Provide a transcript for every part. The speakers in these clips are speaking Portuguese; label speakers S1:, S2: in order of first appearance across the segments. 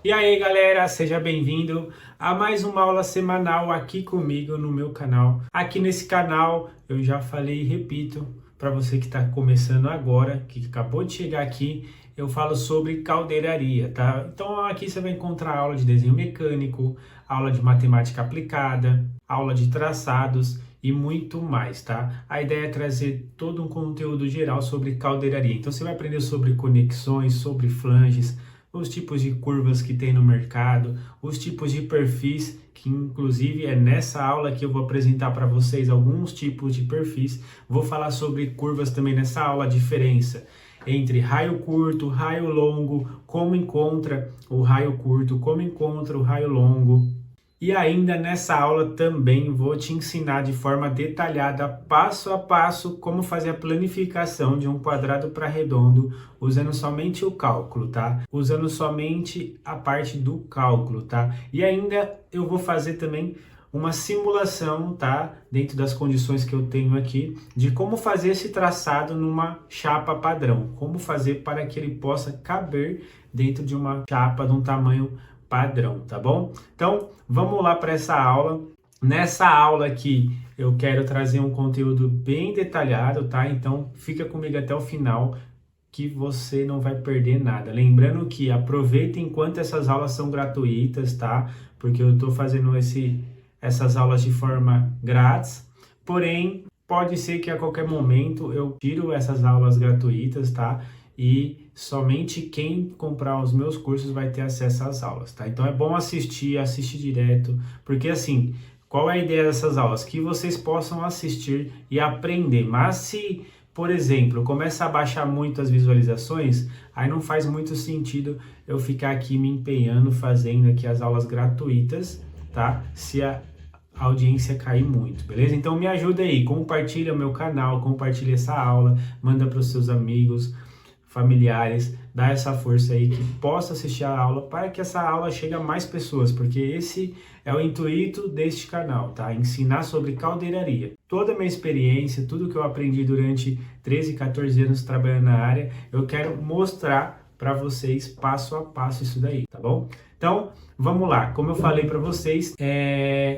S1: E aí, galera, seja bem-vindo a mais uma aula semanal aqui comigo no meu canal. Aqui nesse canal eu já falei e repito para você que está começando agora, que acabou de chegar aqui, eu falo sobre caldeiraria, tá? Então aqui você vai encontrar aula de desenho mecânico, aula de matemática aplicada, aula de traçados e muito mais, tá? A ideia é trazer todo um conteúdo geral sobre caldeiraria. Então você vai aprender sobre conexões, sobre flanges, os tipos de curvas que tem no mercado, os tipos de perfis, que inclusive é nessa aula que eu vou apresentar para vocês alguns tipos de perfis. Vou falar sobre curvas também nessa aula, a diferença entre raio curto, raio longo, como encontra o raio curto, como encontra o raio longo. E ainda nessa aula também vou te ensinar de forma detalhada, passo a passo, como fazer a planificação de um quadrado para redondo, usando somente o cálculo, tá? Usando somente a parte do cálculo, tá? E ainda eu vou fazer também uma simulação, tá? Dentro das condições que eu tenho aqui, de como fazer esse traçado numa chapa padrão. Como fazer para que ele possa caber dentro de uma chapa de um tamanho padrão, tá bom? Então, vamos lá para essa aula. Nessa aula aqui, eu quero trazer um conteúdo bem detalhado, tá? Então, fica comigo até o final que você não vai perder nada. Lembrando que aproveita enquanto essas aulas são gratuitas, tá? Porque eu estou fazendo essas aulas de forma grátis, porém, pode ser que a qualquer momento eu tiro essas aulas gratuitas, tá? E somente quem comprar os meus cursos vai ter acesso às aulas, tá? Então é bom assistir direto, porque assim, qual é a ideia dessas aulas? Que vocês possam assistir e aprender, mas se, por exemplo, começa a baixar muito as visualizações, aí não faz muito sentido eu ficar aqui me empenhando fazendo aqui as aulas gratuitas, tá? Se a audiência cair muito, beleza? Então me ajuda aí, compartilha o meu canal, compartilha essa aula, manda para os seus amigos, familiares, dá essa força aí que possa assistir a aula para que essa aula chegue a mais pessoas, porque esse é o intuito deste canal, tá? Ensinar sobre caldeiraria. Toda a minha experiência, tudo que eu aprendi durante 13, 14 anos trabalhando na área, eu quero mostrar para vocês passo a passo isso daí, tá bom? Então, vamos lá. Como eu falei para vocês,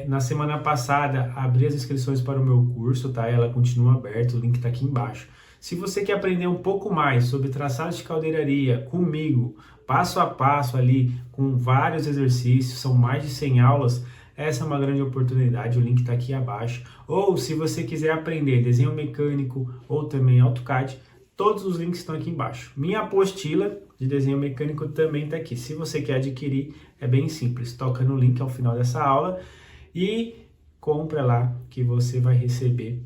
S1: na semana passada abri as inscrições para o meu curso, tá? Ela continua aberta, o link está aqui embaixo. Se você quer aprender um pouco mais sobre traçado de caldeiraria comigo, passo a passo ali, com vários exercícios, são mais de 100 aulas, essa é uma grande oportunidade, o link está aqui abaixo. Ou se você quiser aprender desenho mecânico ou também AutoCAD, todos os links estão aqui embaixo. Minha apostila de desenho mecânico também está aqui. Se você quer adquirir, é bem simples. Toca no link ao final dessa aula e compra lá que você vai receber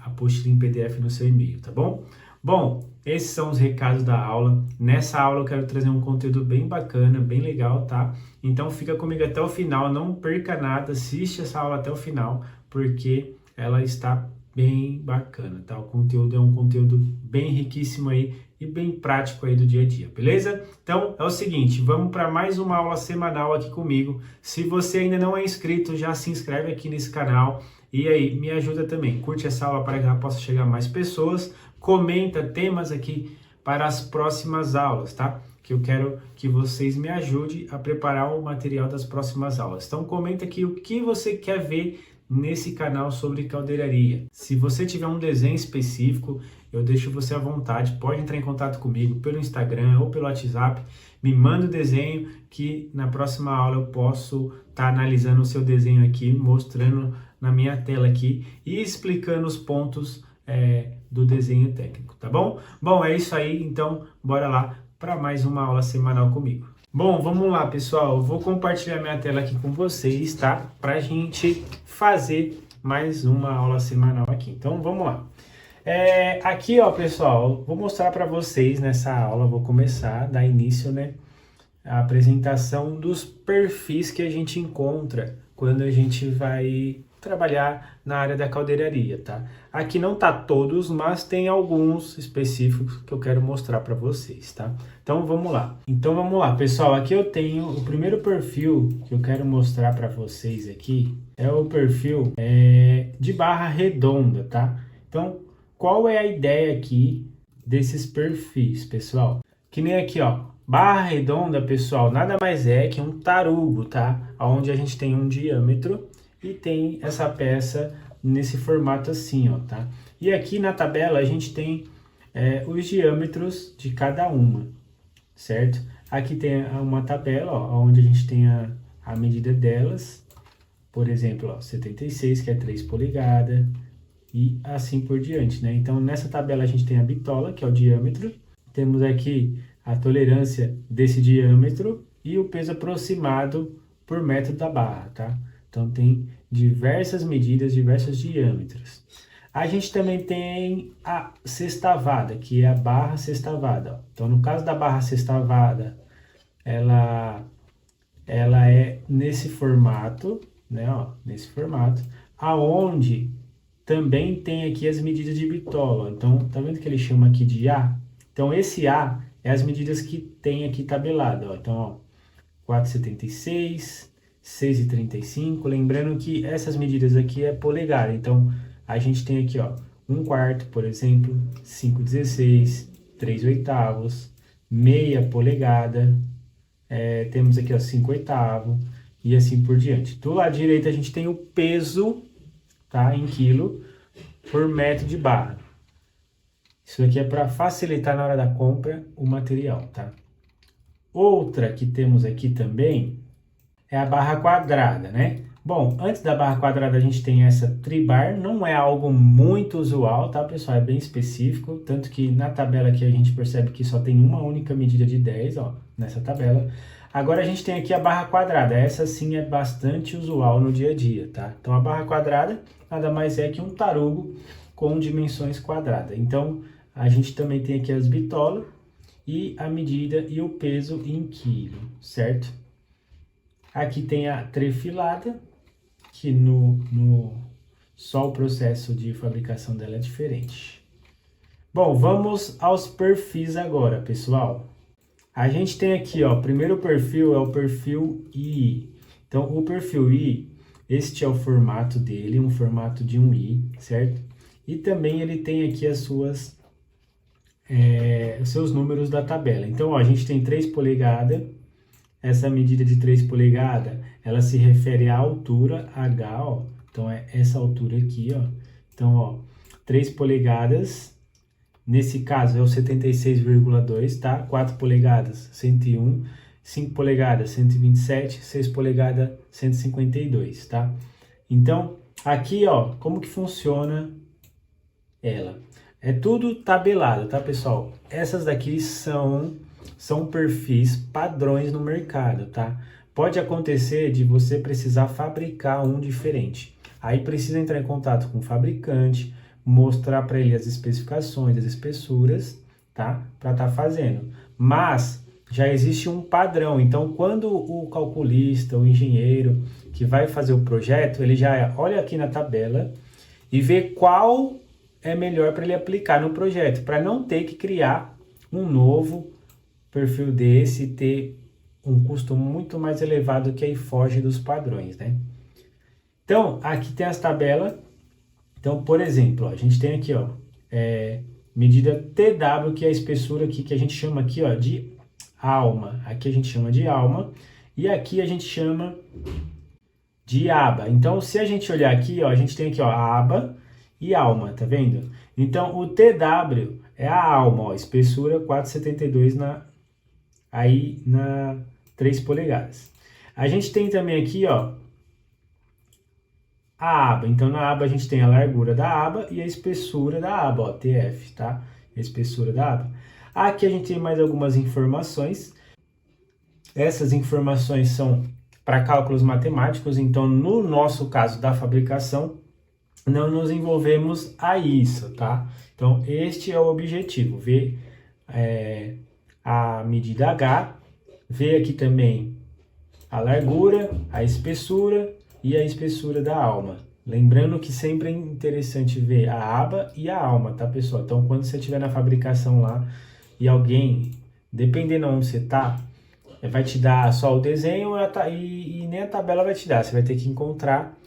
S1: a apostila em PDF no seu e-mail, tá bom? Bom, esses são os recados da aula. Nessa aula eu quero trazer um conteúdo bem bacana, bem legal, tá? Então fica comigo até o final, não perca nada, assiste essa aula até o final, porque ela está bem bacana, tá? O conteúdo é um conteúdo bem riquíssimo aí e bem prático aí do dia a dia, beleza? Então é o seguinte, vamos para mais uma aula semanal aqui comigo. Se você ainda não é inscrito, já se inscreve aqui nesse canal. E aí, me ajuda também, curte essa aula para que ela possa chegar a mais pessoas, comenta temas aqui para as próximas aulas, tá? Que eu quero que vocês me ajudem a preparar o material das próximas aulas. Então comenta aqui o que você quer ver nesse canal sobre caldeiraria. Se você tiver um desenho específico, eu deixo você à vontade, pode entrar em contato comigo pelo Instagram ou pelo WhatsApp, me manda o desenho que na próxima aula eu posso estar analisando o seu desenho aqui, mostrando na minha tela aqui e explicando os pontos do desenho técnico, tá bom? Bom, é isso aí, então bora lá para mais uma aula semanal comigo. Bom, vamos lá, pessoal. Eu vou compartilhar minha tela aqui com vocês, tá? Para a gente fazer mais uma aula semanal aqui. Então, vamos lá. Aqui, ó, pessoal, vou mostrar para vocês nessa aula, vou começar, dar início, né? A apresentação dos perfis que a gente encontra quando a gente vai trabalhar na área da caldeiraria, tá? Aqui não tá todos, mas tem alguns específicos que eu quero mostrar para vocês, tá? Então vamos lá. Então vamos lá, pessoal. Aqui eu tenho o primeiro perfil que eu quero mostrar para vocês aqui é o perfil de barra redonda, tá? Então qual é a ideia aqui desses perfis, pessoal? Que nem aqui, ó. Barra redonda, pessoal, nada mais é que um tarugo, tá? Onde a gente tem um diâmetro e tem essa peça nesse formato assim, ó, tá? E aqui na tabela a gente tem os diâmetros de cada uma, certo? Aqui tem uma tabela, ó, onde a gente tem a medida delas, por exemplo, ó, 76, que é 3 polegadas, e assim por diante, né? Então, nessa tabela a gente tem a bitola, que é o diâmetro, temos aqui a tolerância desse diâmetro e o peso aproximado por metro da barra, tá? Então, tem diversas medidas, diversos diâmetros. A gente também tem a sextavada, que é a barra sextavada, ó. Então, no caso da barra sextavada, ela é nesse formato, né, ó, nesse formato, aonde também tem aqui as medidas de bitola. Então, tá vendo que ele chama aqui de A? Então, esse A é as medidas que tem aqui tabelado, ó. Então, ó, 4,76, 6,35. Lembrando que essas medidas aqui é polegada. Então, a gente tem aqui, ó, 1/4, por exemplo, 5,16, 3/8, meia polegada, temos aqui, ó, 5/8 e assim por diante. Do lado direito a gente tem o peso, tá, em quilo por metro de barra. Isso aqui é para facilitar na hora da compra o material, tá? Outra que temos aqui também é a barra quadrada, né? Bom, antes da barra quadrada a gente tem essa tribar, não é algo muito usual, tá, pessoal? É bem específico, tanto que na tabela aqui a gente percebe que só tem uma única medida de 10, ó, nessa tabela. Agora a gente tem aqui a barra quadrada, essa sim é bastante usual no dia a dia, tá? Então a barra quadrada nada mais é que um tarugo com dimensões quadradas. Então a gente também tem aqui as bitolas e a medida e o peso em quilo, certo? Aqui tem a trefilada, que só o processo de fabricação dela é diferente. Bom, vamos aos perfis agora, pessoal. A gente tem aqui, ó, o primeiro perfil é o perfil I. Então, o perfil I, este é o formato dele, um formato de um I, certo? E também ele tem aqui as os seus números da tabela. Então, ó, a gente tem 3 polegadas. Essa medida de 3 polegadas, ela se refere à altura H, ó. Então, é essa altura aqui, ó. Então, ó, 3 polegadas, nesse caso é o 76,2, tá? 4 polegadas, 101. 5 polegadas, 127. 6 polegadas, 152, tá? Então, aqui, ó, como que funciona ela? É tudo tabelado, tá, pessoal? Essas daqui são perfis padrões no mercado, tá? Pode acontecer de você precisar fabricar um diferente. Aí precisa entrar em contato com o fabricante, mostrar para ele as especificações, as espessuras, tá? Para estar fazendo. Mas já existe um padrão. Então, quando o calculista, o engenheiro que vai fazer o projeto, ele já olha aqui na tabela e vê qual é melhor para ele aplicar no projeto, para não ter que criar um novo perfil desse, ter um custo muito mais elevado que aí foge dos padrões, né? Então, aqui tem as tabelas. Então, por exemplo, ó, a gente tem aqui, ó, medida TW, que é a espessura aqui, que a gente chama aqui, ó, de alma. Aqui a gente chama de alma e aqui a gente chama de aba. Então, se a gente olhar aqui, ó, a gente tem aqui, ó, a aba e alma, tá vendo? Então, o TW é a alma, ó, espessura 4,72 aí na 3 polegadas. A gente tem também aqui, ó, a aba. Então, na aba a gente tem a largura da aba e a espessura da aba, ó, TF, tá? A espessura da aba. Aqui a gente tem mais algumas informações. Essas informações são para cálculos matemáticos, então, no nosso caso da fabricação, não nos envolvemos a isso, tá? Então, este é o objetivo, ver a medida H, ver aqui também a largura, a espessura e a espessura da alma. Lembrando que sempre é interessante ver a aba e a alma, tá, pessoal? Então, quando você estiver na fabricação lá e alguém, dependendo onde você tá, vai te dar só o desenho e nem a tabela vai te dar. Você vai ter que encontrar,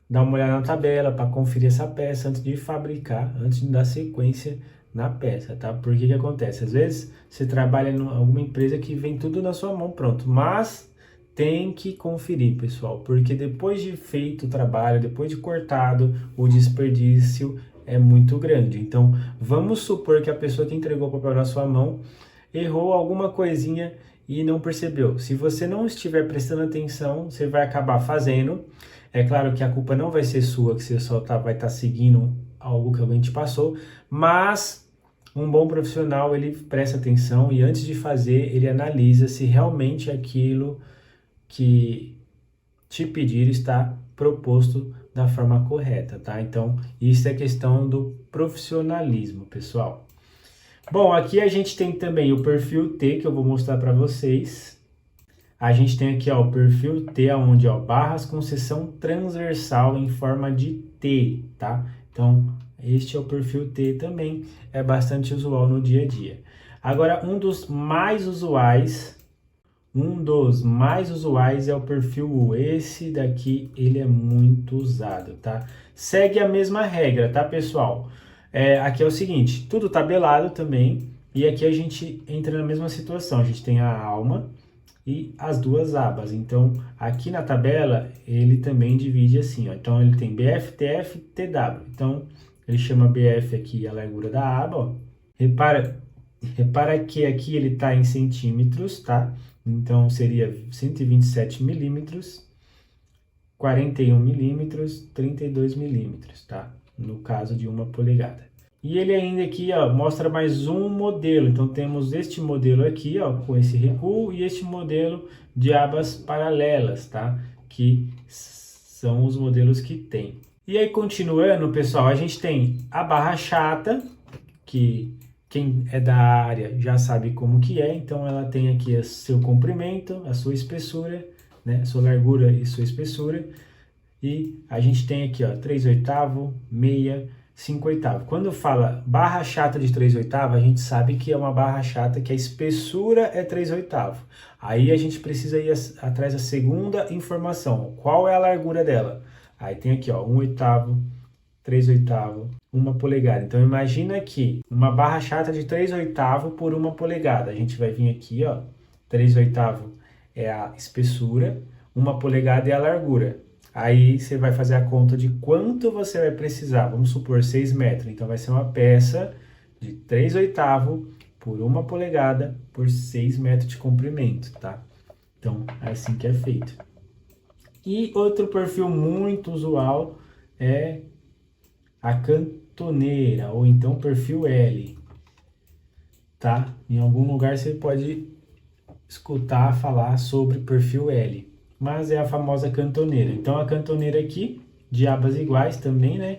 S1: dar uma olhada na tabela para conferir essa peça antes de fabricar, antes de dar sequência na peça, tá? Porque que acontece? Às vezes você trabalha em alguma empresa que vem tudo na sua mão pronto, mas tem que conferir, pessoal, porque depois de feito o trabalho, depois de cortado, o desperdício é muito grande. Então, vamos supor que a pessoa que entregou o papel na sua mão errou alguma coisinha e não percebeu. Se você não estiver prestando atenção, você vai acabar fazendo. É claro que a culpa não vai ser sua, que você só vai estar seguindo algo que alguém te passou, mas um bom profissional, ele presta atenção e antes de fazer, ele analisa se realmente aquilo que te pedir está proposto da forma correta, tá? Então, isso é questão do profissionalismo, pessoal. Bom, aqui a gente tem também o perfil T, que eu vou mostrar para vocês. A gente tem aqui, ó, o perfil T, onde, ó, barras com seção transversal em forma de T, tá? Então, este é o perfil T também, é bastante usual no dia a dia. Agora, um dos mais usuais é o perfil U. Esse daqui, ele é muito usado, tá? Segue a mesma regra, tá, pessoal? Aqui é o seguinte, tudo tabelado também, e aqui a gente entra na mesma situação. A gente tem a alma e as duas abas. Então, aqui na tabela, ele também divide assim, ó. Então, ele tem BF, TF, TW. Então, ele chama BF aqui a largura da aba, ó. Repara que aqui ele está em centímetros, tá? Então, seria 127 milímetros, 41 milímetros, 32 milímetros, tá? No caso de 1 polegada. E ele ainda aqui, ó, mostra mais um modelo. Então, temos este modelo aqui, ó, com esse recuo, e este modelo de abas paralelas, tá? Que são os modelos que tem. E aí, continuando, pessoal, a gente tem a barra chata, que quem é da área já sabe como que é. Então, ela tem aqui o seu comprimento, a sua espessura, né? Sua largura e sua espessura. E a gente tem aqui, ó, 3/8, meia, 5/8. Quando fala barra chata de 3/8, a gente sabe que é uma barra chata que a espessura é 3/8. Aí a gente precisa ir atrás da segunda informação. Qual é a largura dela? Aí tem aqui, ó, 1/8, 3/8, 1 polegada. Então imagina aqui uma barra chata de 3/8 por 1 polegada. A gente vai vir aqui, ó, 3/8 é a espessura, 1 polegada é a largura. Aí você vai fazer a conta de quanto você vai precisar. Vamos supor 6 metros. Então vai ser uma peça de 3/8 por 1 polegada por 6 metros de comprimento, tá? Então é assim que é feito. E outro perfil muito usual é a cantoneira, ou então perfil L, tá? Em algum lugar você pode escutar falar sobre perfil L, mas é a famosa cantoneira. Então a cantoneira aqui, de abas iguais também, né?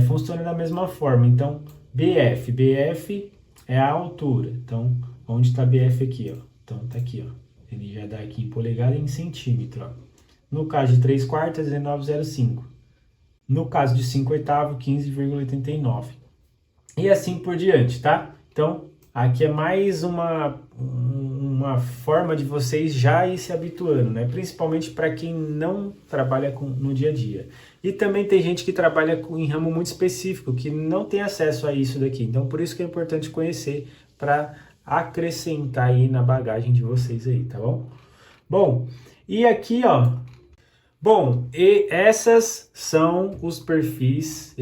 S1: Funciona da mesma forma. Então BF é a altura. Então onde está BF aqui, ó? Então tá aqui, ó. Ele já dá aqui em polegada e em centímetro, ó. No caso de 3/4, 19,05. No caso de 5/8, 15,89. E assim por diante, tá? Então, aqui é mais uma forma de vocês já ir se habituando, né? Principalmente para quem não trabalha no dia a dia. E também tem gente que trabalha em ramo muito específico, que não tem acesso a isso daqui. Então, por isso que é importante conhecer para acrescentar aí na bagagem de vocês aí, tá bom? Bom, e aqui, ó. Bom, e esses são os perfis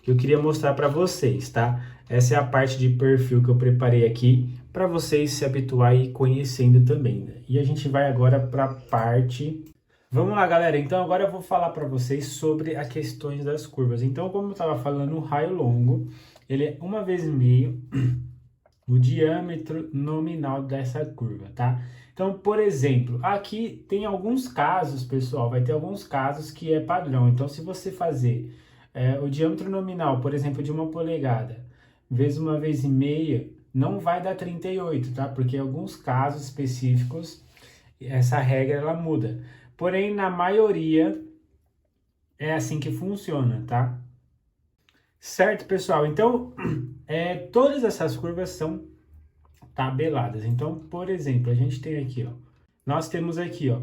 S1: que eu queria mostrar para vocês, tá? Essa é a parte de perfil que eu preparei aqui para vocês se habituar e ir conhecendo também, né? E a gente vai agora para a parte... Vamos lá, galera. Então, agora eu vou falar para vocês sobre as questões das curvas. Então, como eu estava falando, o raio longo, ele é 1 vezes meio o diâmetro nominal dessa curva, tá? Então, por exemplo, aqui tem alguns casos, pessoal, vai ter alguns casos que é padrão. Então, se você fazer o diâmetro nominal, por exemplo, de 1 polegada, vezes 1 vezes meia, não vai dar 38, tá? Porque em alguns casos específicos, essa regra ela muda. Porém, na maioria, é assim que funciona, tá? Certo, pessoal? Então, todas essas curvas são tabeladas. Então, por exemplo, a gente tem aqui, ó, nós temos aqui, ó,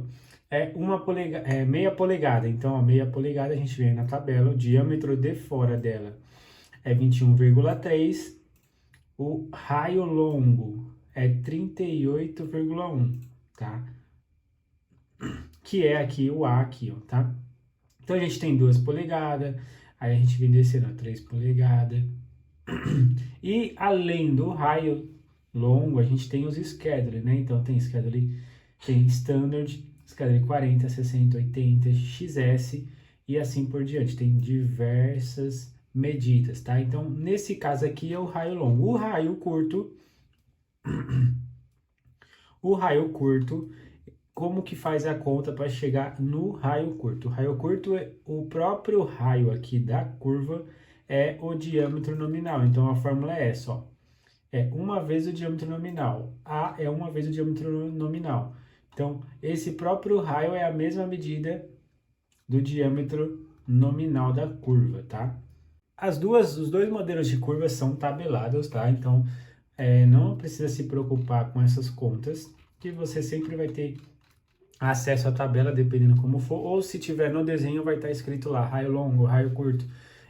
S1: meia polegada. Então, a meia polegada a gente vem na tabela, o diâmetro de fora dela é 21,3. O raio longo é 38,1, tá? Que é aqui o A aqui, ó, tá? Então a gente tem 2 polegadas, aí a gente vem descendo a 3 polegadas. E além do raio longo, a gente tem os schedule, né? Então tem schedule, tem standard, schedule 40, 60, 80, XS e assim por diante. Tem diversas medidas, tá? Então nesse caso aqui é o raio longo. O raio curto, como que faz a conta para chegar no raio curto? O raio curto é o próprio raio aqui da curva, é o diâmetro nominal. Então a fórmula é essa, ó. É uma vez o diâmetro nominal. A é uma vez o diâmetro nominal. Então, esse próprio raio é a mesma medida do diâmetro nominal da curva, tá? Os dois modelos de curvas são tabelados, tá? Então, não precisa se preocupar com essas contas, que você sempre vai ter acesso à tabela, dependendo como for, ou se tiver no desenho, vai estar escrito lá, raio longo, raio curto,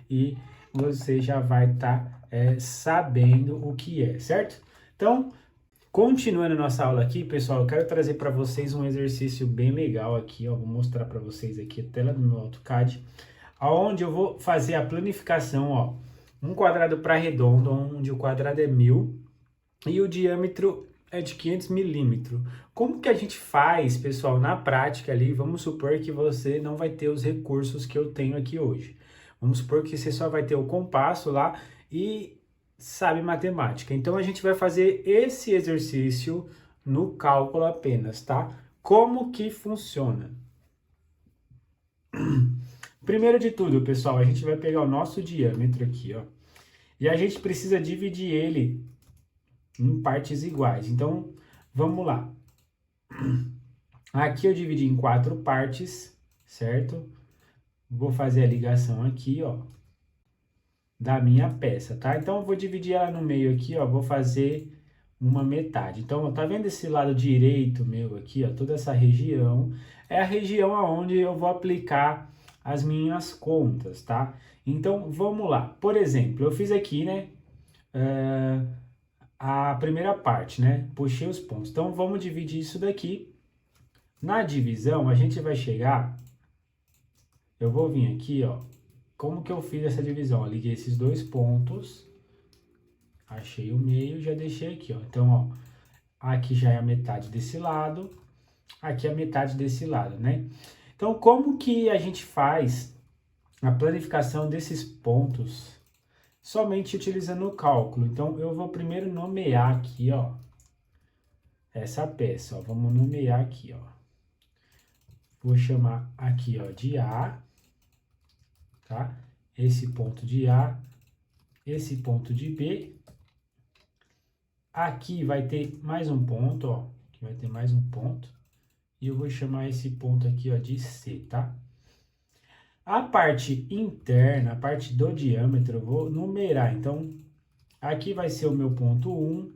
S1: e você já vai estar sabendo o que é, certo? Então, continuando a nossa aula aqui, pessoal, eu quero trazer para vocês um exercício bem legal aqui, ó, vou mostrar para vocês aqui a tela do meu AutoCAD, aonde eu vou fazer a planificação, ó, um quadrado para redondo, onde o quadrado é 1000 e o diâmetro é de 500 milímetros. Como que a gente faz, pessoal, na prática ali? Vamos supor que você não vai ter os recursos que eu tenho aqui hoje. Vamos supor que você só vai ter o compasso lá e sabe matemática. Então a gente vai fazer esse exercício no cálculo apenas, tá? Como que funciona? Primeiro de tudo, pessoal, a gente vai pegar o nosso diâmetro aqui, ó. E a gente precisa dividir ele em partes iguais. Então, vamos lá. Aqui eu dividi em 4 partes, certo? Vou fazer a ligação aqui, ó, da minha peça, tá? Então, eu vou dividir ela no meio aqui, ó, vou fazer uma metade. Então, tá vendo esse lado direito meu aqui, ó, toda essa região, é a região aonde eu vou aplicar as minhas contas, tá? Então, vamos lá. Por exemplo, eu fiz aqui, né, a primeira parte, né? Puxei os pontos. Então, vamos dividir isso daqui. Na divisão, a gente vai chegar... Eu vou vir aqui, ó. Como que eu fiz essa divisão? Eu liguei esses 2 pontos. Achei o meio e já deixei aqui, ó. Então, ó. Aqui já é a metade desse lado. Aqui é a metade desse lado, né? Então, como que a gente faz a planificação desses pontos somente utilizando o cálculo? Então, eu vou primeiro nomear aqui, ó, essa peça, ó. Vamos nomear aqui, ó. Vou chamar aqui, ó, de A, tá? Esse ponto de A, esse ponto de B. Aqui vai ter mais um ponto, ó. Aqui vai ter mais um ponto. E eu vou chamar esse ponto aqui, ó, de C, tá? A parte interna, a parte do diâmetro, eu vou numerar. Então, aqui vai ser o meu ponto 1.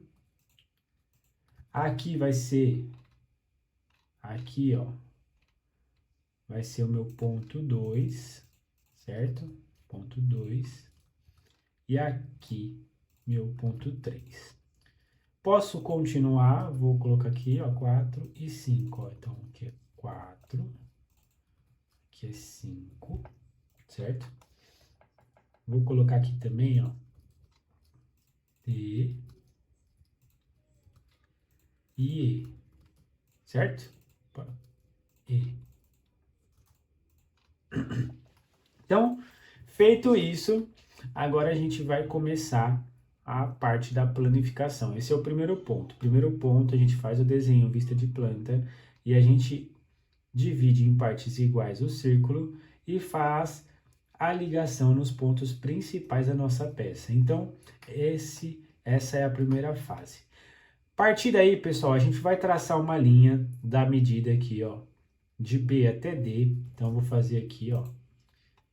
S1: Aqui vai ser... Aqui, ó. Vai ser o meu ponto 2, certo? Ponto 2. E aqui, meu ponto 3. Posso continuar, vou colocar aqui, ó, 4 e 5, ó. Então, aqui é 4, aqui é 5, certo? Vou colocar aqui também, ó, D e E, certo? E. Então, feito isso, agora a gente vai começar a parte da planificação. Esse é o primeiro ponto. Primeiro ponto, a gente faz o desenho vista de planta e a gente divide em partes iguais o círculo e faz a ligação nos pontos principais da nossa peça. Então, essa é a primeira fase. A partir daí, pessoal, a gente vai traçar uma linha da medida aqui, ó, de B até D. Então, eu vou fazer aqui, ó,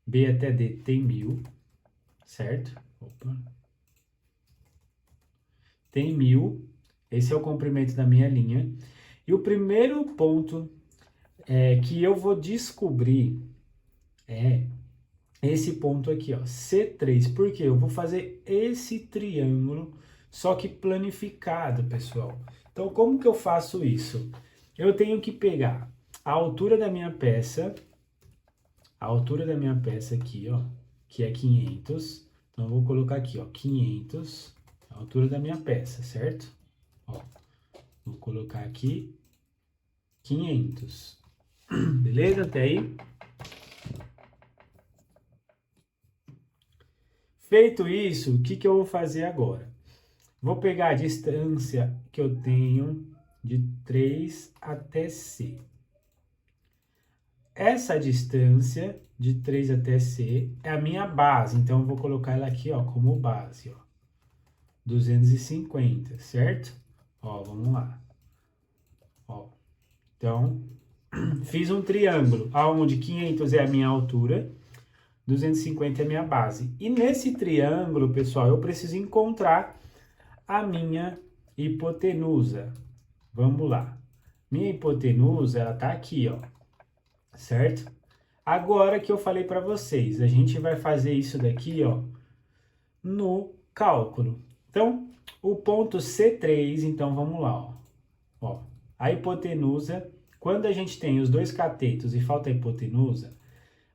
S1: B até D tem 1000, certo? Opa. Tem 1000, esse é o comprimento da minha linha. E o primeiro ponto que eu vou descobrir é esse ponto aqui, ó, C3. Por quê? Eu vou fazer esse triângulo, só que planificado, pessoal. Então, como que eu faço isso? Eu tenho que pegar a altura da minha peça, aqui, ó, que é 500. Então, eu vou colocar aqui, ó, 500, a altura da minha peça, certo? Ó, vou colocar aqui 500. Beleza? Até aí? Feito isso, o que que eu vou fazer agora? Vou pegar a distância que eu tenho de 3 até C. Essa distância de 3 até C é a minha base, então eu vou colocar ela aqui, ó, como base, ó. 250, certo? Ó, vamos lá. Ó. Então, fiz um triângulo, onde 500 é a minha altura, 250 é a minha base. E nesse triângulo, pessoal, eu preciso encontrar a minha hipotenusa. Vamos lá. Minha hipotenusa, ela tá aqui, ó. Certo? Agora que eu falei para vocês, a gente vai fazer isso daqui, ó, no cálculo. Então, o ponto C3, então vamos lá, ó. Ó, a hipotenusa, quando a gente tem os dois catetos e falta a hipotenusa,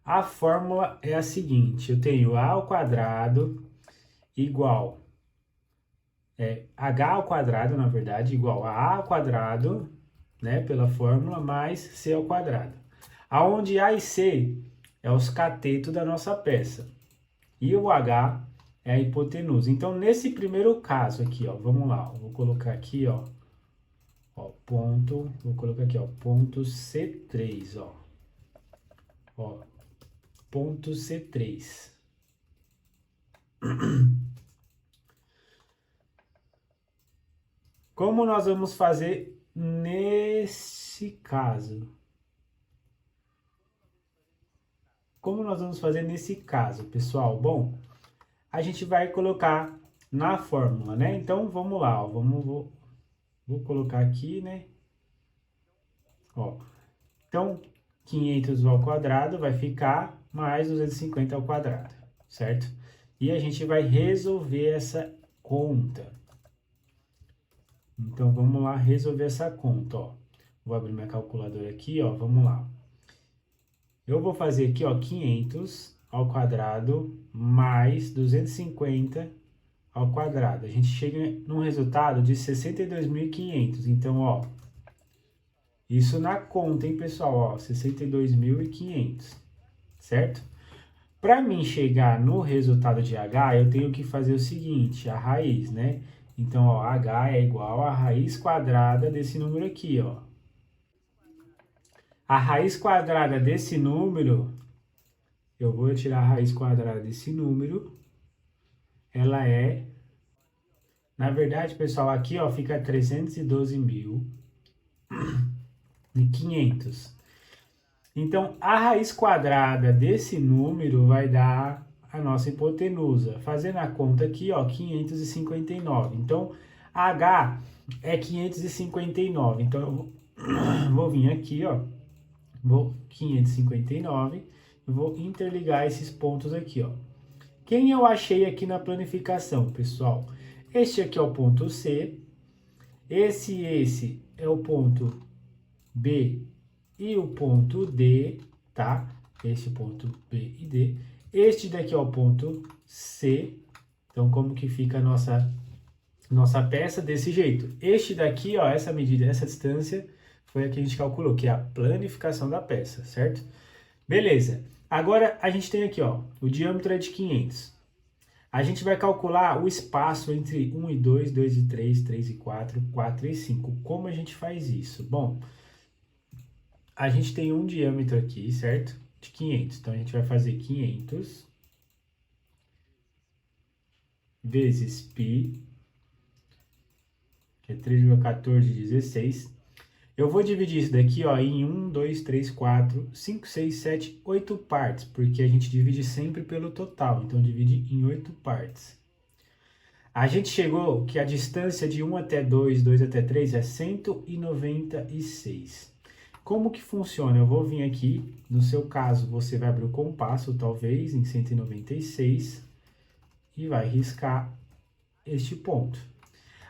S1: a fórmula é a seguinte: eu tenho a ao quadrado igual h ao quadrado, na verdade, igual a ao quadrado, né, pela fórmula, mais c ao quadrado. Aonde a e c é os catetos da nossa peça e o h é a hipotenusa. Então, nesse primeiro caso aqui, ó, vamos lá, vou colocar aqui, ó, ponto, vou colocar aqui, ó, ponto C3, ó, ponto C3. Como nós vamos fazer nesse caso? Como nós vamos fazer nesse caso, pessoal? Bom, a gente vai colocar na fórmula, né? Então, vamos lá, ó, vou colocar aqui, né? Ó, então, 500 ao quadrado vai ficar mais 250 ao quadrado, certo? E a gente vai resolver essa conta. Então, vamos lá resolver essa conta, ó. Vou abrir minha calculadora aqui, ó, vamos lá. Eu vou fazer aqui, ó, 500 ao quadrado mais 250 ao quadrado. A gente chega num resultado de 62.500. Então, ó, isso na conta, hein, pessoal? Ó, 62.500, certo? Para mim chegar no resultado de H, eu tenho que fazer o seguinte, a raiz, né? Então, ó, H é igual à raiz quadrada desse número aqui, ó. A raiz quadrada desse número, eu vou tirar a raiz quadrada desse número, ela é, na verdade, pessoal, aqui, ó, fica 312.500. Então, a raiz quadrada desse número vai dar a nossa hipotenusa. Fazendo a conta aqui, ó, 559. Então, H é 559. Então, eu vou vir aqui, ó, vou 559, vou interligar esses pontos aqui, ó. Quem eu achei aqui na planificação, pessoal? Este aqui é o ponto C, esse é o ponto B e o ponto D, tá? Esse ponto B e D. Este daqui é o ponto C. Então, como que fica a nossa peça? Desse jeito. Este daqui, ó, essa medida, essa distância, foi a que a gente calculou, que é a planificação da peça, certo? Beleza. Agora, a gente tem aqui, ó, o diâmetro é de 500. A gente vai calcular o espaço entre 1 e 2, 2 e 3, 3 e 4, 4 e 5. Como a gente faz isso? Bom, a gente tem um diâmetro aqui, certo? De 500. Então, a gente vai fazer 500 vezes π, que é 3,1416. Eu vou dividir isso daqui, ó, em 1, 2, 3, 4, 5, 6, 7, 8 partes, porque a gente divide sempre pelo total, então divide em 8 partes. A gente chegou que a distância de 1 até 2, 2 até 3 é 196. Como que funciona? Eu vou vir aqui, no seu caso, você vai abrir o compasso, talvez, em 196, e vai riscar este ponto.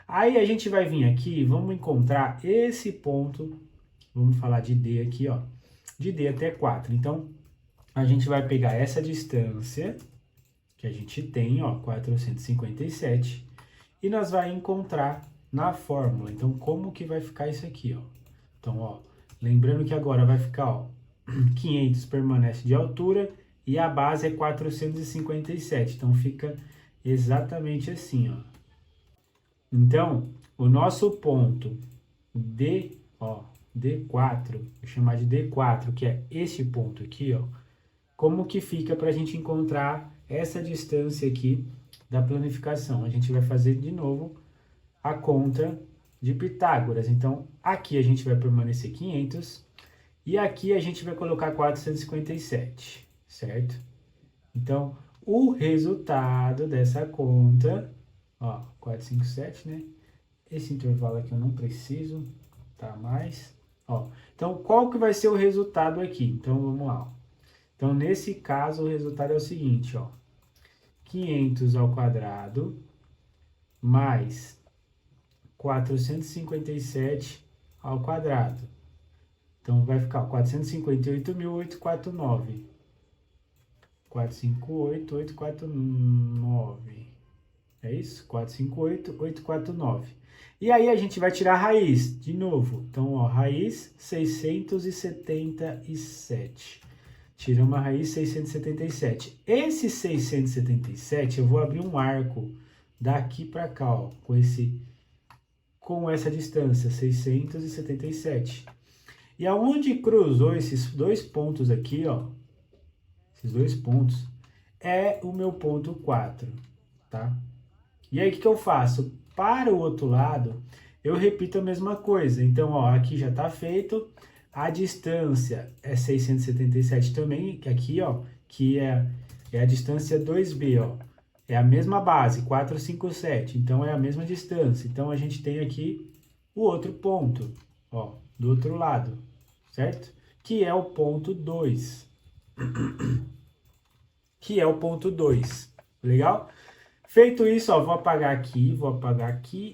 S1: Aí a gente vai vir aqui, vamos encontrar esse ponto, vamos falar de D aqui, ó, de D até 4. Então, a gente vai pegar essa distância que a gente tem, ó, 457, e nós vai encontrar na fórmula. Então, como que vai ficar isso aqui, ó? Então, ó, lembrando que agora vai ficar, ó, 500 permanece de altura e a base é 457. Então, fica exatamente assim, ó. Então, o nosso ponto D, ó, D4, vou chamar de D4, que é esse ponto aqui, ó. Como que fica para a gente encontrar essa distância aqui da planificação? A gente vai fazer de novo a conta de Pitágoras. Então, aqui a gente vai permanecer 500 e aqui a gente vai colocar 457, certo? Então, o resultado dessa conta, ó, 457, né? Esse intervalo aqui eu não preciso, tá mais, ó. Então, qual que vai ser o resultado aqui? Então, vamos lá, ó. Então, nesse caso, o resultado é o seguinte, ó. 500 ao quadrado mais 457 ao quadrado. Então, vai ficar 458.849. 458.849. É isso? 458.849. E aí, a gente vai tirar a raiz, de novo. Então, ó, raiz 677. Tiramos a raiz 677. Esse 677, eu vou abrir um arco daqui para cá, ó, com essa distância, 677. E aonde cruzou esses dois pontos aqui, ó, esses dois pontos, é o meu ponto 4, tá? E aí, o que eu faço? Para o outro lado, eu repito a mesma coisa. Então, ó, aqui já está feito. A distância é 677 também, que aqui, ó, que é a distância 2B, ó. É a mesma base, 457, então é a mesma distância. Então, a gente tem aqui o outro ponto, ó, do outro lado, certo? Que é o ponto 2. Que é o ponto 2, legal? Feito isso, ó, vou apagar aqui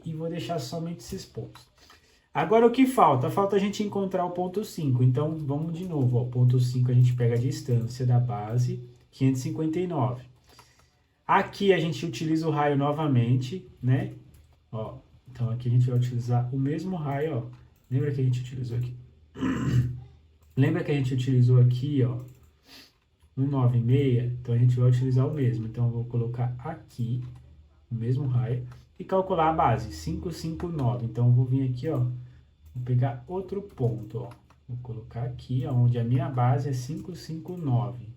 S1: e vou deixar somente esses pontos. Agora, o que falta? Falta a gente encontrar o ponto 5. Então, vamos de novo. O ponto 5 a gente pega a distância da base, 559. Aqui a gente utiliza o raio novamente, né? Ó, então, aqui a gente vai utilizar o mesmo raio, ó. Lembra que a gente utilizou aqui? Lembra que a gente utilizou aqui, ó, no 9,6? Então, a gente vai utilizar o mesmo. Então, eu vou colocar aqui o mesmo raio e calcular a base, 559. Então, eu vou vir aqui, ó, vou pegar outro ponto, ó. Vou colocar aqui, onde a minha base é 559.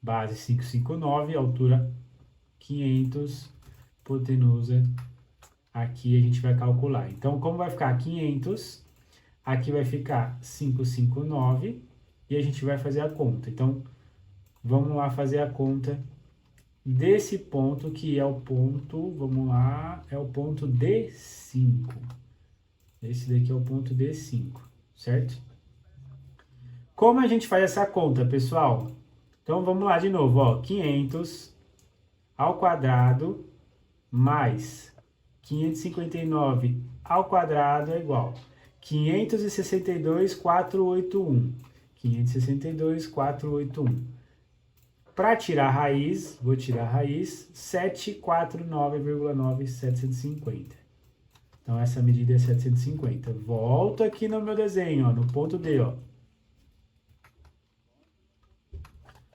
S1: Base 559, altura 500, hipotenusa, aqui a gente vai calcular. Então, como vai ficar 500, aqui vai ficar 559 e a gente vai fazer a conta. Então, vamos lá fazer a conta desse ponto, que é o ponto, vamos lá, é o ponto D5. Esse daqui é o ponto D5, certo? Como a gente faz essa conta, pessoal? Então, vamos lá de novo, ó, 500 ao quadrado mais 559 ao quadrado é igual 562.481. 562.481. Para tirar a raiz, vou tirar a raiz, 749,9750. Então, essa medida é 750. Volto aqui no meu desenho, ó, no ponto D, ó.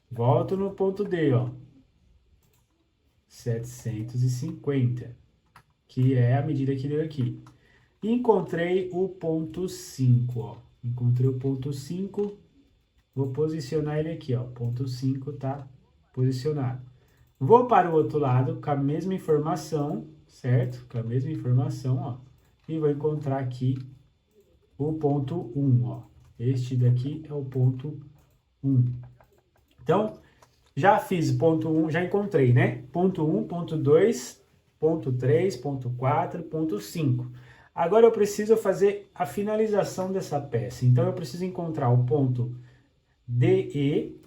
S1: Volto no ponto D, ó. 750, que é a medida que deu aqui. Encontrei o ponto 5, ó. Encontrei o ponto 5. Vou posicionar ele aqui, ó. Ponto 5 tá posicionado. Vou para o outro lado com a mesma informação, certo? Com a mesma informação, ó. E vou encontrar aqui o ponto 1, ó. Este daqui é o ponto 1. Então, já fiz ponto 1, já encontrei, né? Ponto 1, ponto 2, ponto 3, ponto 4, ponto 5. Agora eu preciso fazer a finalização dessa peça. Então eu preciso encontrar o ponto DE,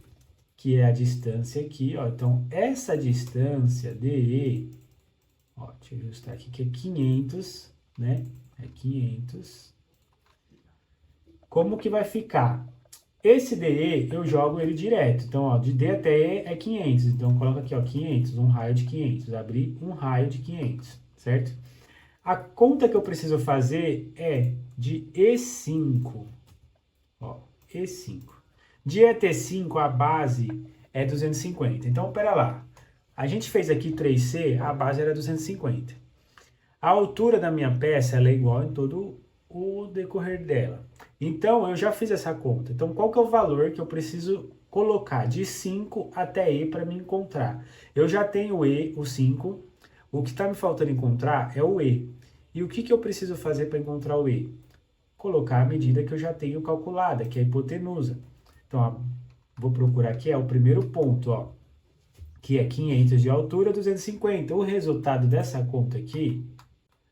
S1: que é a distância aqui, ó. Então essa distância DE, ó, deixa eu ajustar aqui, que é 500, né? É 500. Como que vai ficar? Esse DE eu jogo ele direto. Então, ó, de D até E é 500. Então coloca aqui, ó, 500, um raio de 500. Abrir um raio de 500, certo? A conta que eu preciso fazer é de E5. Ó, E5. De E até 5, a base é 250. Então, pera lá. A gente fez aqui 3C, a base era 250. A altura da minha peça ela é igual em todo o decorrer dela. Então, eu já fiz essa conta. Então, qual que é o valor que eu preciso colocar de 5 até E para me encontrar? Eu já tenho o E, o 5. O que está me faltando encontrar é o E. E o que eu preciso fazer para encontrar o E? Colocar a medida que eu já tenho calculada, que é a hipotenusa. Então, ó, vou procurar aqui, é o primeiro ponto, ó, que é 500 de altura, 250. O resultado dessa conta aqui,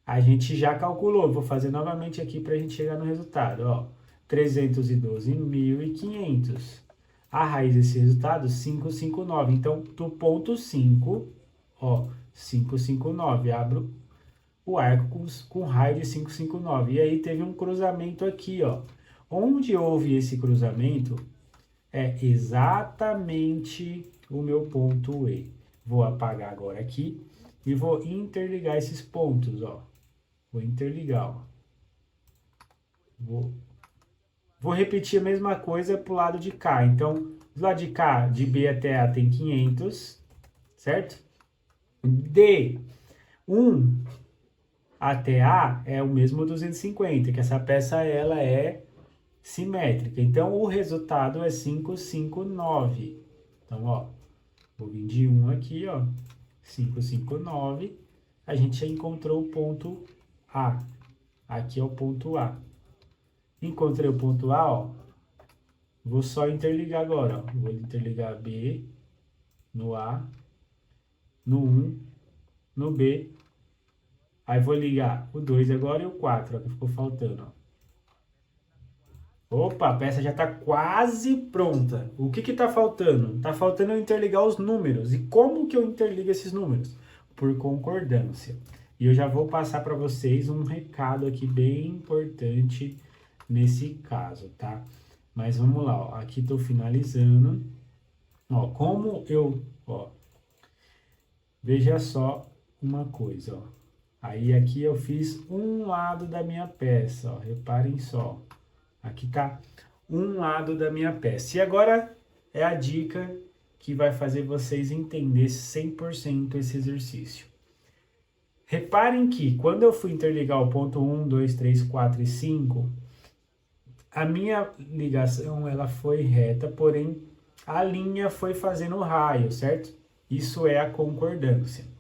S1: a gente já calculou. Vou fazer novamente aqui para a gente chegar no resultado, ó. 312.500. A raiz desse resultado, 559. Então, do ponto 5, ó, 559, abro o arco com raio de 559. E aí teve um cruzamento aqui, ó. Onde houve esse cruzamento é exatamente o meu ponto E. Vou apagar agora aqui e vou interligar esses pontos, ó. Vou interligar, ó. Vou repetir a mesma coisa pro lado de cá. Então, do lado de cá, de B até A tem 500, certo? D 1 até A é o mesmo 250, que essa peça ela é simétrica. Então, o resultado é 559. Então, ó, vou vir de 1 aqui, ó, 559. A gente já encontrou o ponto A. Aqui é o ponto A. Encontrei o ponto A, ó. Vou só interligar agora, ó. Vou interligar B no A, no 1, no B. Aí vou ligar o 2 agora e o 4, ó, que ficou faltando, ó. Opa, a peça já está quase pronta. O que está faltando? Está faltando eu interligar os números. E como que eu interligo esses números? Por concordância. E eu já vou passar para vocês um recado aqui bem importante nesse caso, tá? Mas vamos lá, ó. Aqui estou finalizando. Ó, como eu... Ó, veja só uma coisa, ó. Aí aqui eu fiz um lado da minha peça, ó. Reparem só. Aqui tá um lado da minha peça. E agora é a dica que vai fazer vocês entenderem 100% esse exercício. Reparem que quando eu fui interligar o ponto 1, 2, 3, 4 e 5, a minha ligação ela foi reta, porém a linha foi fazendo raio, certo? Isso é a concordância.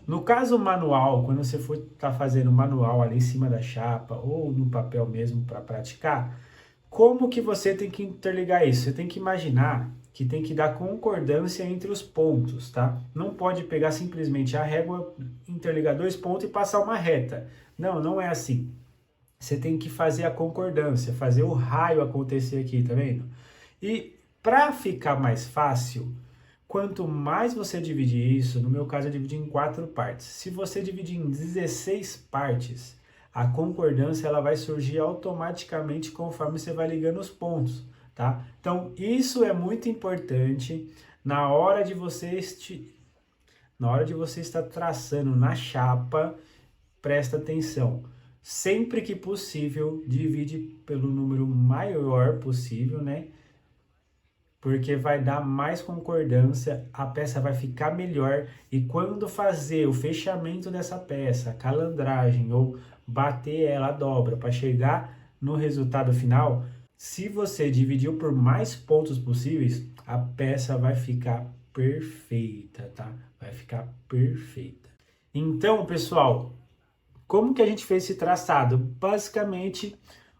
S1: No caso manual, quando você for estar fazendo manual ali em cima da chapa ou no papel mesmo para praticar, como que você tem que interligar isso? Você tem que imaginar que tem que dar concordância entre os pontos, tá? Não pode pegar simplesmente a régua, interligar dois pontos e passar uma reta. Não, não é assim. Você tem que fazer a concordância, fazer o raio acontecer aqui, tá vendo? E para ficar mais fácil, quanto mais você dividir isso, no meu caso eu dividi em 4 partes. Se você dividir em 16 partes, a concordância ela vai surgir automaticamente conforme você vai ligando os pontos, tá? Então, isso é muito importante na hora de você estar traçando na chapa, presta atenção. Sempre que possível, divide pelo número maior possível, né? Porque vai dar mais concordância, a peça vai ficar melhor e quando fazer o fechamento dessa peça, a calandragem ou bater ela a dobra para chegar no resultado final, se você dividiu por mais pontos possíveis, a peça vai ficar perfeita, tá? Vai ficar perfeita. Então, pessoal, como que a gente fez esse traçado? Basicamente,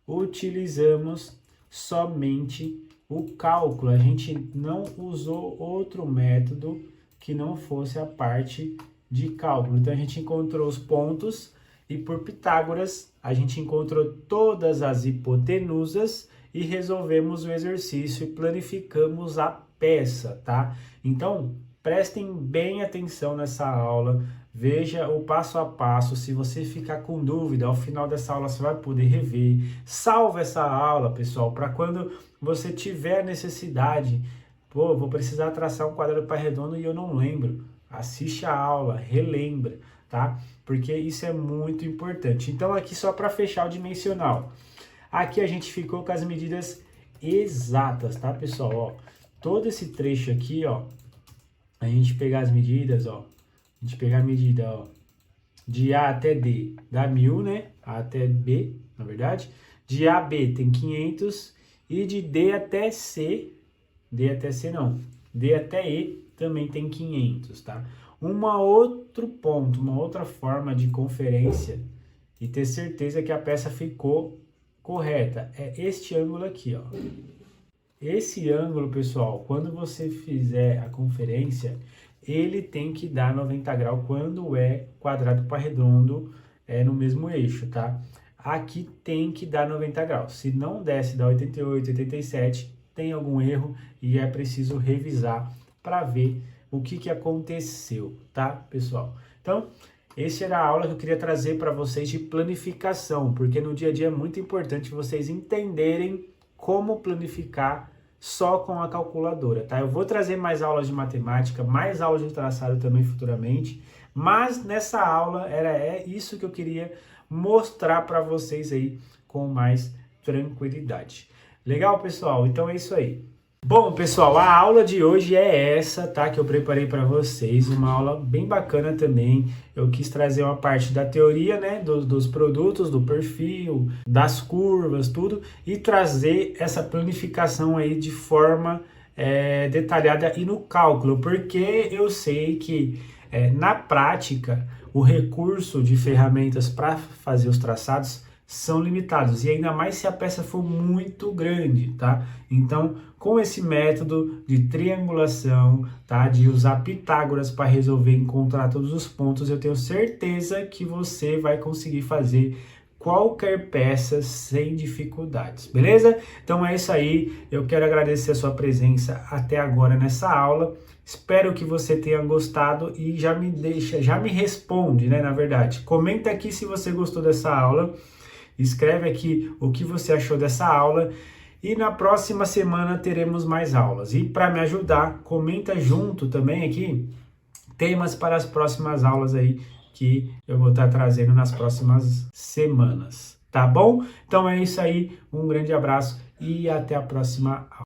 S1: utilizamos somente o cálculo, a gente não usou outro método que não fosse a parte de cálculo. Então, a gente encontrou os pontos e por Pitágoras a gente encontrou todas as hipotenusas e resolvemos o exercício e planificamos a peça, tá? Então, prestem bem atenção nessa aula, veja o passo a passo. Se você ficar com dúvida, ao final dessa aula você vai poder rever. Salva essa aula, pessoal, para quando você tiver necessidade. Pô, vou precisar traçar um quadrado pai redondo e eu não lembro. Assiste a aula, relembra, tá? Porque isso é muito importante. Então, aqui só para fechar o dimensional. Aqui a gente ficou com as medidas exatas, tá, pessoal? Ó, todo esse trecho aqui, ó, a gente pegar as medidas, ó, a gente pegar a medida, ó, de A até D dá 1000, né? A até B, na verdade. De A a B tem 500 e de D até C não, D até E também tem 500, tá? Outro ponto, uma outra forma de conferência e ter certeza que a peça ficou correta é este ângulo aqui, ó. Esse ângulo, pessoal, quando você fizer a conferência, ele tem que dar 90 graus quando é quadrado para redondo, no mesmo eixo, tá? Aqui tem que dar 90 graus. Se não der, se dá 88, 87, tem algum erro e é preciso revisar para ver o que aconteceu, tá, pessoal? Então, essa era a aula que eu queria trazer para vocês de planificação, porque no dia a dia é muito importante vocês entenderem como planificar só com a calculadora, tá? Eu vou trazer mais aulas de matemática, mais aulas de traçado também futuramente, mas nessa aula é isso que eu queria mostrar para vocês aí com mais tranquilidade. Legal, pessoal? Então é isso aí. Bom, pessoal, a aula de hoje é essa, tá? Que eu preparei para vocês, uma aula bem bacana também. Eu quis trazer uma parte da teoria, né? Dos produtos, do perfil, das curvas, tudo. E trazer essa planificação aí de forma detalhada e no cálculo. Porque eu sei que na prática, o recurso de ferramentas para fazer os traçados são limitados, e ainda mais se a peça for muito grande, tá? Então, com esse método de triangulação, tá? De usar Pitágoras para resolver encontrar todos os pontos, eu tenho certeza que você vai conseguir fazer qualquer peça sem dificuldades, beleza? Então é isso aí, eu quero agradecer a sua presença até agora nessa aula. Espero que você tenha gostado e já me responde, né, na verdade. Comenta aqui se você gostou dessa aula. Escreve aqui o que você achou dessa aula e na próxima semana teremos mais aulas. E para me ajudar, comenta junto também aqui temas para as próximas aulas aí que eu vou estar trazendo nas próximas semanas, tá bom? Então é isso aí, um grande abraço e até a próxima aula.